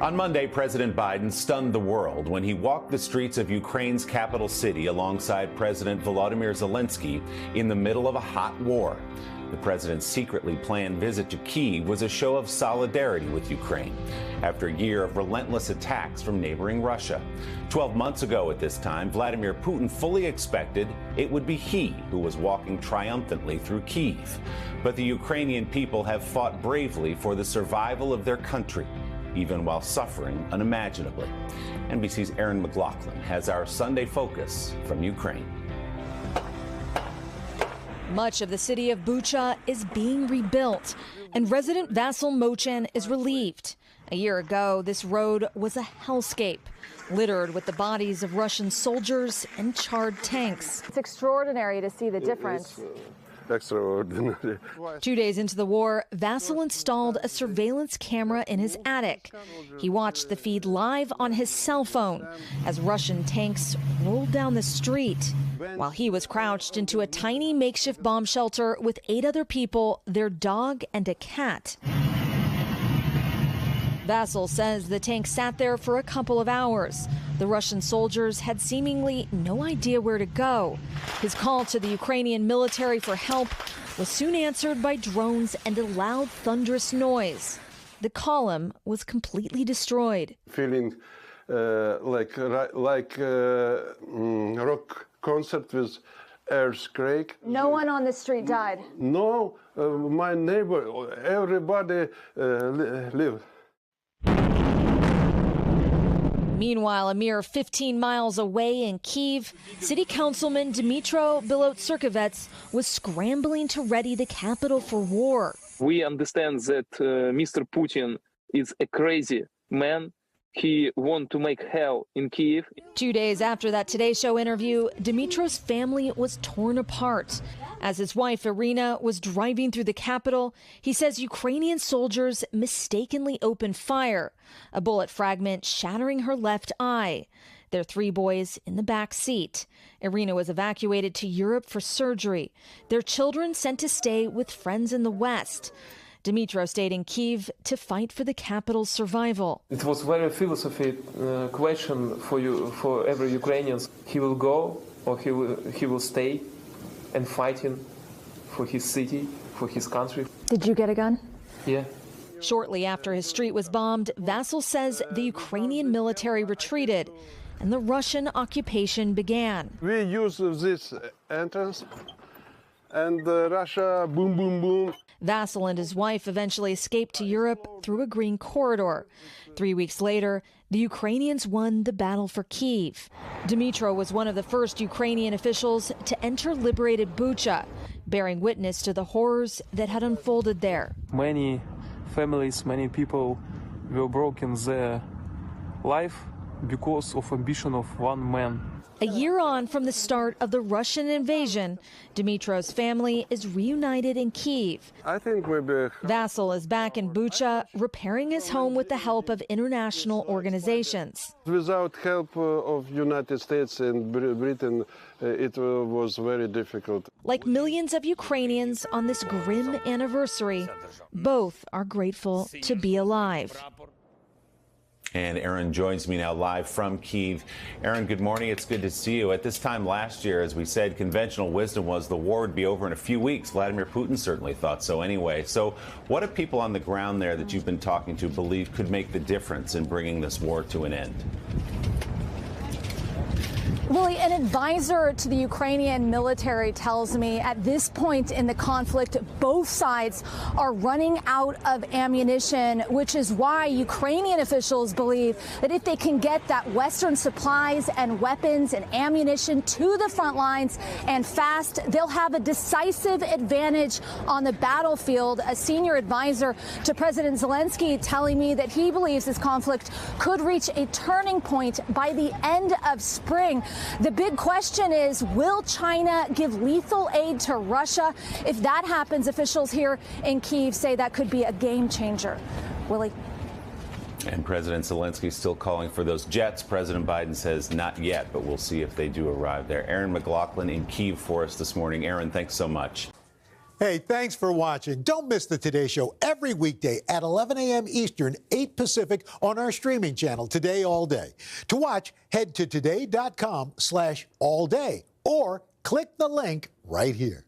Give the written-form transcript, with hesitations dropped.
On Monday, President Biden stunned the world when he walked the streets of Ukraine's capital city alongside President Volodymyr Zelensky in the middle of a hot war. The president's secretly planned visit to Kyiv was a show of solidarity with Ukraine after a year of relentless attacks from neighboring Russia. 12 months ago at this time, Vladimir Putin fully expected it would be he who was walking triumphantly through Kyiv. But the Ukrainian people have fought bravely for the survival of their country, even while suffering unimaginably. NBC's Erin McLaughlin has our Sunday focus from Ukraine. Much of the city of Bucha is being rebuilt, and resident Vasyl Mochan is relieved. A year ago, this road was a hellscape, littered with the bodies of Russian soldiers and charred tanks. It's extraordinary to see the difference. Extraordinary. 2 days into the war, Vasyl installed a surveillance camera in his attic. He watched the feed live on his cell phone as Russian tanks rolled down the street, while he was crouched into a tiny makeshift bomb shelter with 8 other people, their dog, and a cat. Vasyl says the tank sat there for a couple of hours. The Russian soldiers had seemingly no idea where to go. His call to the Ukrainian military for help was soon answered by drones and a loud, thunderous noise. The column was completely destroyed. Feeling like rock concert with earthquake. No one on the street died? No, my neighbor, everybody lived. Meanwhile, a mere 15 miles away in Kyiv, City Councilman Dmytro Bilotserkovets was scrambling to ready the capital for war. We understand that Mr. Putin is a crazy man. He wants to make hell in Kyiv. 2 days after that Today Show interview, Dmytro's family was torn apart. As his wife, Irina, was driving through the capital, he says Ukrainian soldiers mistakenly opened fire, a bullet fragment shattering her left eye. Their 3 boys in the back seat. Irina was evacuated to Europe for surgery. Their children sent to stay with friends in the West. Dmytro stayed in Kyiv to fight for the capital's survival. It was very philosophical question for every Ukrainian. He will go or he will stay and fighting for his city, for his country. Did you get a gun? Yeah. Shortly after his street was bombed, Vasyl says the Ukrainian military retreated and the Russian occupation began. We use this entrance and Russia, boom, boom, boom. Vasyl and his wife eventually escaped to Europe through a green corridor. 3 weeks later, the Ukrainians won the battle for Kyiv. Dmytro was one of the first Ukrainian officials to enter liberated Bucha, bearing witness to the horrors that had unfolded there. Many families, many people were broken their life because of ambition of one man. A year on from the start of the Russian invasion, Dmytro's family is reunited in Kyiv. I think maybe Vasyl is back in Bucha, repairing his home with the help of international organizations. without help of United States and Britain, it was very difficult. Like millions of Ukrainians on this grim anniversary, both are grateful to be alive. And Erin joins me now live from Kyiv. Erin, good morning. It's good to see you. At this time last year, as we said, conventional wisdom was the war would be over in a few weeks. Vladimir Putin certainly thought so anyway. So what do people on the ground there that you've been talking to believe could make the difference in bringing this war to an end? Willie, an advisor to the Ukrainian military tells me at this point in the conflict, both sides are running out of ammunition, which is why Ukrainian officials believe that if they can get that Western supplies and weapons and ammunition to the front lines and fast, they'll have a decisive advantage on the battlefield. A senior advisor to President Zelensky telling me that he believes this conflict could reach a turning point by the end of spring. The big question is, will China give lethal aid to Russia? If that happens, officials here in Kyiv say that could be a game changer. Willie. And President Zelensky still calling for those jets. President Biden says not yet, but we'll see if they do arrive there. Erin McLaughlin in Kyiv for us this morning. Erin, thanks so much. Hey, thanks for watching. Don't miss the Today Show every weekday at 11 a.m. Eastern, 8 Pacific on our streaming channel, Today All Day. To watch, head to today.com/allday or click the link right here.